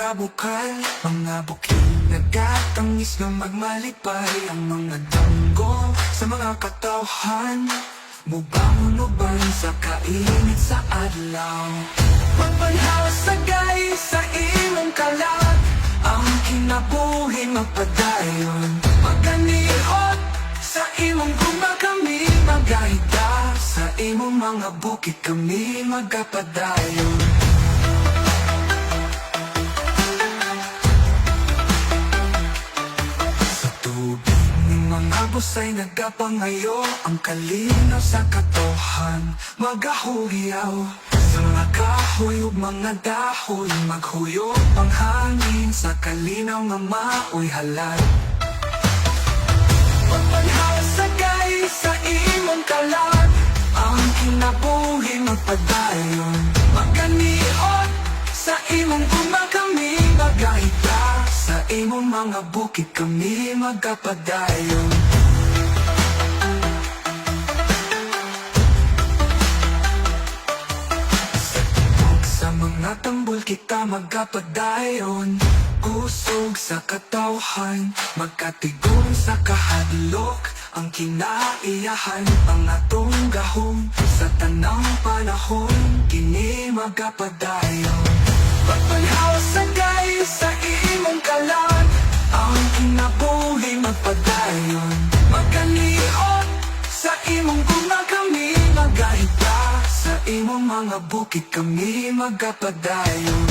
mga bukal, mga bukid nagkatangis na magmalipay. Ang mga danggo sa mga katawhan, mubangon-uban sa kainit sa adlaw. Pagbanhaw sa gay sa imong kalat, ang kinabuhi magpadayon. Maganiot sa imong guma kami magahida, sa imong mga bukid kami magapadayon. Sa tubig ng mga busay nagapangayo, ang kalinaw sa katohan magahuyaw. Sa mga kahoy ug mga dahon maghuyog ang hangin, sa kalinaw nga maoy halad. Pagbanhaw sa gay sa imong kalat, ang kinabuhi magpadayon. Maganiot sa imong guma kami magahita, sa imong mga bukid kami magapadayon. Sa mga tambol kita magapadayon, kusog sa katawhan, magkatigong sa kahadlok, ang kinaiyahan, ang atong gahom. Sa tanang panahon, kini magapadayon. Pagbanhaw sa gay sa imong kalat, ang kinabuhi magpadayon. Maganiot sa imong guma kami magahita, sa imong mga bukid kami magapadayon.